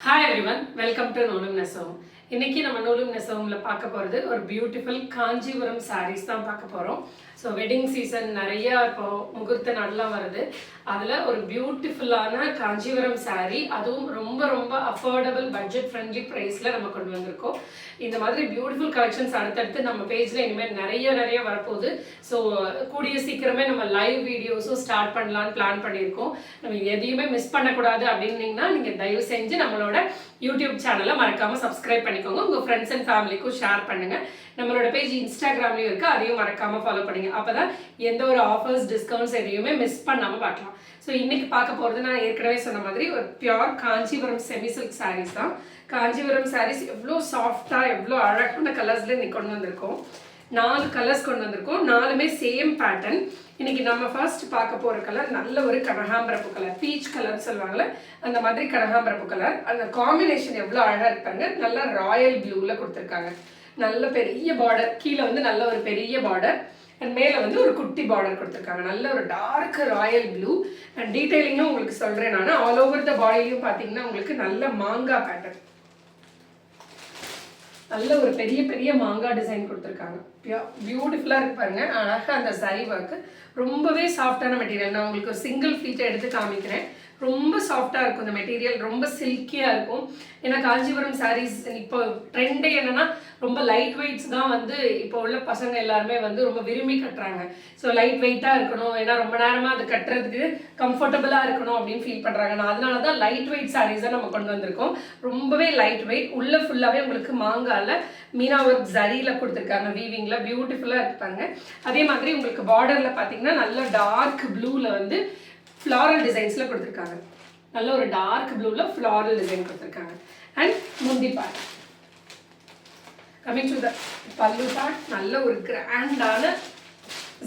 Hi everyone, welcome to Nolum Nesavum. இன்னைக்கு நம்ம நூலும் நெசவும்ல பார்க்க போகிறது ஒரு பியூட்டிஃபுல் காஞ்சிபுரம் சாரீஸ் தான் பார்க்க போகிறோம். ஸோ வெட்டிங் சீசன் நிறையா இப்போ முகூர்த்த நாள்லாம் வருது. அதில் ஒரு பியூட்டிஃபுல்லான காஞ்சிபுரம் சாரீ, அதுவும் ரொம்ப ரொம்ப அஃபோர்டபுள் பட்ஜெட் ஃப்ரெண்ட்லி ப்ரைஸில் நம்ம கொண்டு வந்திருக்கோம். இந்த மாதிரி பியூட்டிஃபுல் கலெக்ஷன்ஸ் அடுத்தடுத்து நம்ம பேஜில் இனிமேல் நிறைய வரப்போகுது. ஸோ கூடிய சீக்கிரமே நம்ம லைவ் வீடியோஸும் ஸ்டார்ட் பண்ணலான்னு பிளான் பண்ணியிருக்கோம். நம்ம எதையுமே மிஸ் பண்ணக்கூடாது அப்படின்னீங்கன்னா நீங்கள் தயவு செஞ்சு நம்மளோட யூடியூப் சேனலை மறக்காமல் சப்ஸ்கிரைப் பண்ணிக்கோங்க. உங்கள் ஃப்ரெண்ட்ஸ் அண்ட் ஃபேமிலிக்கும் ஷேர் பண்ணுங்கள். நம்மளோட பேஜ் இன்ஸ்டாகிராம்லேயும் இருக்குது, அதையும் மறக்காமல் ஃபாலோ பண்ணுங்கள். அப்போ தான் எந்த ஒரு ஆஃபர்ஸ் டிஸ்கவுண்ட்ஸ் எதையுமே மிஸ் பண்ணாமல் பார்க்கலாம். ஸோ இன்றைக்கி பார்க்க போகிறது நான் ஏற்கனவே சொன்ன மாதிரி ஒரு pure Kanchipuram semi silk sarees தான். காஞ்சிபுரம் சாரீஸ் எவ்வளோ சாஃப்டாக எவ்வளோ அழகான கலர்ஸில் இன்னைக்கு கொண்டு வந்திருக்கோம். 4 கலர்ஸ் கொண்டு வந்திருக்கோம், 4மே சேம் பேட்டர்ன். இன்னைக்கு நம்ம ஃபர்ஸ்ட் பார்க்க போகிற கலர் நல்ல ஒரு கனகாம்பரப்பு கலர், பீச் கலர் சொல்லுவாங்கள்ல அந்த மாதிரி கனகாம்பரப்பு கலர். அந்த காம்பினேஷன் எவ்வளோ அழகாக இருக்காங்க. நல்லா ராயல் ப்ளூவில் கொடுத்துருக்காங்க. நல்ல பெரிய பார்டர், கீழே வந்து நல்ல ஒரு பெரிய பார்டர் அண்ட் மேலே வந்து ஒரு குட்டி பார்டர் கொடுத்துருக்காங்க. நல்ல ஒரு டார்க் ராயல் ப்ளூ அண்ட் டீட்டெயிலிங்கும் உங்களுக்கு சொல்கிறேன் நான். ஆல் ஓவர் த பாடிலையும் பார்த்தீங்கன்னா உங்களுக்கு நல்ல மாங்காய் பேட்டர்ன், நல்ல ஒரு பெரிய மாங்காய் டிசைன் கொடுத்துருக்காங்க. பியூட்டிஃபுல்லாக இருக்கு பாருங்க. அழகாக அந்த சரி ஒர்க்கு ரொம்பவே சாஃப்டான மெட்டீரியல். நான் உங்களுக்கு ஒரு சிங்கிள் ஃபீட்டை எடுத்து காமிக்கிறேன். ரொம்ப சாஃப்டாக இருக்கும் இந்த மெட்டீரியல், ரொம்ப சில்கியாக இருக்கும். ஏன்னா காஞ்சிபுரம் சாரீஸ் இப்போ ட்ரெண்டே என்னன்னா ரொம்ப லைட் வெயிட்ஸ் தான் வந்து இப்போ உள்ள பசங்க எல்லாருமே வந்து ரொம்ப விரும்பி கட்டுறாங்க. ஸோ லைட் வெயிட்டாக இருக்கணும், ஏன்னா ரொம்ப நேரமாக அது கட்டுறதுக்கு கம்ஃபர்டபுளாக இருக்கணும் அப்படின்னு ஃபீல் பண்ணுறாங்க. நான் அதனால தான் லைட் வெயிட் சாரீஸை நம்ம கொண்டு வந்திருக்கோம். ரொம்பவே லைட் வெயிட், உள்ள ஃபுல்லாகவே உங்களுக்கு மாங்காயில் மீனா ஒர்க் ஜரியில் கொடுத்துருக்காங்க. வீவிங்கில் பியூட்டிஃபுல்லாக இருப்பாங்க. அதே மாதிரி உங்களுக்கு பார்டரில் பார்த்தீங்கன்னா நல்ல டார்க் ப்ளூவில் வந்து ஃப்ளாரல் டிசைன்ஸில் கொடுத்துருக்காங்க. நல்ல ஒரு டார்க் ப்ளூவில் ஃப்ளாரல் டிசைன் கொடுத்துருக்காங்க. அண்ட் முந்தி part, coming to the pallu part, நல்ல ஒரு கிராண்டான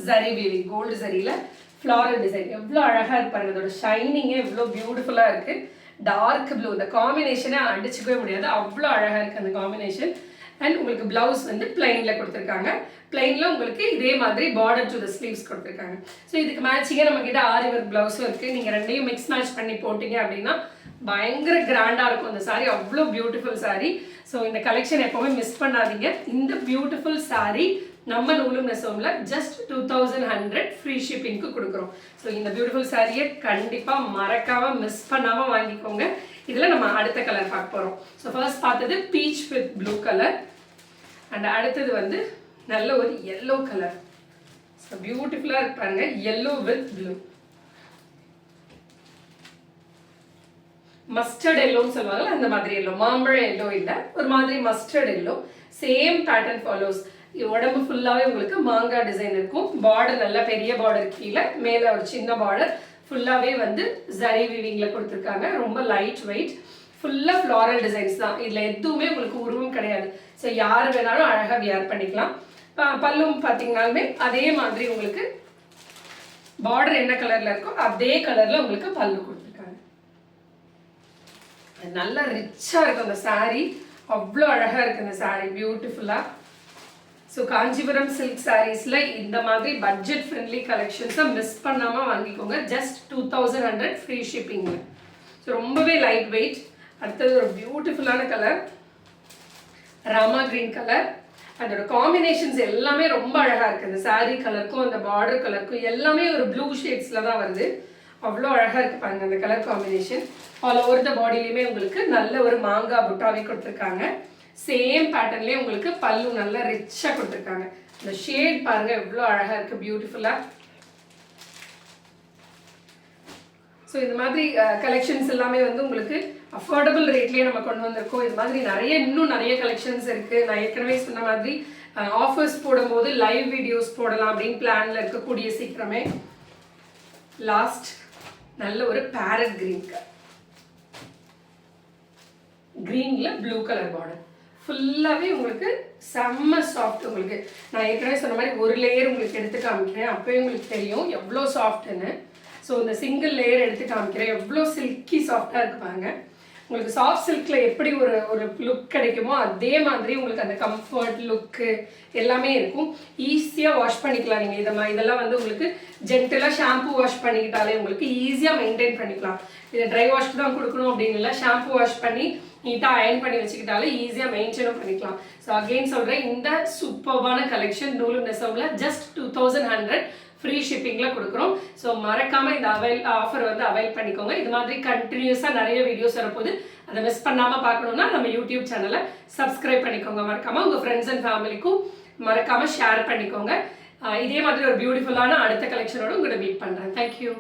ஜரி வீவிங், கோல்டு ஜரியில் ஃப்ளாரல் டிசைன் எவ்வளோ அழகாக இருப்பாங்க. அதோட ஷைனிங்கே எவ்வளோ பியூட்டிஃபுல்லாக இருக்குது. டார்க் ப்ளூ, இந்த காம்பினேஷனை அடிச்சுக்கவே முடியாது, அவ்வளோ அழகாக இருக்குது அந்த காம்பினேஷன். அண்ட் உங்களுக்கு பிளவுஸ் வந்து பிளைனில் கொடுத்துருக்காங்க. பிளைனில் உங்களுக்கு இதே மாதிரி பார்டர் டு த ஸ்லீவ்ஸ் கொடுத்துருக்காங்க. ஸோ இதுக்கு மேட்சிங்காக நம்மக்கிட்ட ஆரி ஒர்க் பிளவுஸும் இருக்குது. நீங்கள் ரெண்டையும் மிக்ஸ் மேட்ச் பண்ணி போட்டிங்க அப்படின்னா பயங்கர கிராண்டாக இருக்கும் அந்த சாரீ. அவ்வளோ பியூட்டிஃபுல் சாரீ. ஸோ இந்த கலெக்ஷன் எப்போவுமே மிஸ் பண்ணாதீங்க. இந்த பியூட்டிஃபுல் சாரீ நம்ம நூலும் நெசவும்ல ஜஸ்ட் 2100 ஃப்ரீ ஷிப்பிங்க்கு கொடுக்குறோம். ஸோ இந்த பியூட்டிஃபுல் சாரியை கண்டிப்பாக மறக்காமல் மிஸ் பண்ணாமல் வாங்கிக்கோங்க. இதில் நம்ம அடுத்த கலர் பார்க்க போகிறோம். ஸோ ஃபர்ஸ்ட் பார்த்தது beach with blue colour and அடுத்தது வந்து நல்ல ஒரு எல்லோ கலர். ஸோ பியூட்டிஃபுல்லாக இருப்பாங்க, எல்லோ வித் ப்ளூ. மஸ்டர்ட் எல்லோன்னு சொல்லுவாங்கல்ல அந்த மாதிரி எல்லோ, மாம்பழ எல்லோ இல்லை, ஒரு மாதிரி mustard yellow. Same pattern follows. உடம்பு ஃபுல்லாகவே உங்களுக்கு மாங்காய் டிசைன் இருக்கும். பார்டர் நல்ல பெரிய பார்டர், கீழே மேலே ஒரு சின்ன பார்டர், ஃபுல்லாகவே வந்து ஜரி வீவிங்கில் கொடுத்துருக்காங்க. ரொம்ப லைட் வெயிட், ஃபுல்லாக ஃப்ளாரல் டிசைன்ஸ் தான். இதில் எதுவுமே உங்களுக்கு உருவம் கிடையாது. ஸோ யார் வேணாலும் அழகாக வியர் பண்ணிக்கலாம். பல்லும் பார்த்தீங்கன்னாலுமே அதே மாதிரி உங்களுக்கு பார்டர் என்ன கலரில் இருக்கோ அதே கலரில் உங்களுக்கு பல்லு கொடுத்துருக்காங்க. நல்லா ரிச்சாக இருக்கும் அந்த சாரீ, அவ்வளோ அழகாக இருக்குது அந்த சாரீ, பியூட்டிஃபுல்லாக. ஸோ காஞ்சிபுரம் சில்க் சாரீஸில் இந்த மாதிரி பட்ஜெட் ஃப்ரெண்ட்லி கலெக்ஷன்ஸை மிஸ் பண்ணாமல் வாங்கிக்கோங்க. Just 2100 free shipping. ஸோ ரொம்பவே லைட் வெயிட். அடுத்தது ஒரு பியூட்டிஃபுல்லான கலர், ராமா கிரீன் கலர். அதோட காம்பினேஷன்ஸ் எல்லாமே ரொம்ப அழகாக இருக்குது. அந்த சாரீ கலருக்கும் அந்த பார்டர் கலருக்கும் எல்லாமே ஒரு ப்ளூ ஷேட்ஸில் தான் வருது. அவ்வளோ அழகாக இருக்குது பாருங்க அந்த colour combination. All over the பாடியிலையுமே உங்களுக்கு நல்ல ஒரு மாங்காய் புட்டாவே கொடுத்துருக்காங்க. சேம் பேட்டர்ன்லேயே உங்களுக்கு பல்லு நல்லா ரிச்சாக கொடுத்துருக்காங்க. இந்த ஷேட் பாருங்கள் எவ்வளோ அழகாக இருக்குது, பியூட்டிஃபுல்லாக. ஸோ இந்த மாதிரி கலெக்ஷன்ஸ் எல்லாமே வந்து உங்களுக்கு அஃபோர்டபுள் ரேட்லேயே நம்ம கொண்டு வந்திருக்கோம். இது மாதிரி இன்னும் நிறைய கலெக்ஷன்ஸ் இருக்குது. நான் ஏற்கனவே சொன்ன மாதிரி ஆஃபர்ஸ் போடும்போது லைவ் வீடியோஸ் போடலாம் அப்படின்னு பிளானில் இருக்கக்கூடிய சீக்கிரமே. லாஸ்ட் நல்ல ஒரு பேரட் கிரீன் கலர், கிரீனில் ப்ளூ கலர் பார்டர், ஃபுல்லாகவே உங்களுக்கு செம்ம சாஃப்ட். உங்களுக்கு நான் ஏற்கனவே சொன்ன மாதிரி ஒரு லேயர் உங்களுக்கு எடுத்து காமிக்கிறேன், அப்போயே உங்களுக்கு தெரியும் எவ்வளோ சாஃப்ட்டுன்னு. ஸோ இந்த சிங்கிள் லேயர் எடுத்து காமிக்கிறேன், எவ்வளோ சில்கி சாஃப்டாக இருக்கு பாருங்க. உங்களுக்கு சாஃப்ட் சில்கில் எப்படி ஒரு ஒரு லுக் கிடைக்குமோ அதே மாதிரி உங்களுக்கு அந்த கம்ஃபர்ட் லுக்கு எல்லாமே இருக்கும். ஈஸியாக வாஷ் பண்ணிக்கலாம். நீங்கள் இதெல்லாம் வந்து உங்களுக்கு ஜென்டலாக ஷாம்பு வாஷ் பண்ணிக்கிட்டாலே உங்களுக்கு ஈஸியாக மெயின்டைன் பண்ணிக்கலாம். இதை ட்ரை வாஷ்க்கு தான் கொடுக்கணும் அப்படின்னு இல்லை, ஷாம்பு வாஷ் பண்ணி நீட்டாக அயர்ன் பண்ணி வச்சுக்கிட்டாலே ஈஸியாக மெயின்டைனும் பண்ணிக்கலாம். ஸோ அகெயின் சொல்கிறேன், இந்த சூப்பர்பான கலெக்ஷன் நூலும் நெசவுல ஜஸ்ட் 2100 ஃப்ரீ ஷிப்பிங்கில் கொடுக்குறோம். ஸோ மறக்காமல் இந்த ஆஃபர் வந்து அவைல் பண்ணிக்கோங்க. இது மாதிரி கண்டினியூஸாக நிறைய வீடியோஸ் வரப்போது, அதை மிஸ் பண்ணாமல் பார்க்கணுன்னா நம்ம யூடியூப் சேனலை சப்ஸ்கிரைப் பண்ணிக்கோங்க. மறக்காமல் உங்கள் ஃப்ரெண்ட்ஸ் அண்ட் ஃபேமிலிக்கும் மறக்காமல் ஷேர் பண்ணிக்கோங்க. இதே மாதிரி ஒரு பியூட்டிஃபுல்லான அடுத்த கலெக்ஷனோட உங்களை மீட் பண்ணுறேன். தேங்க்யூ.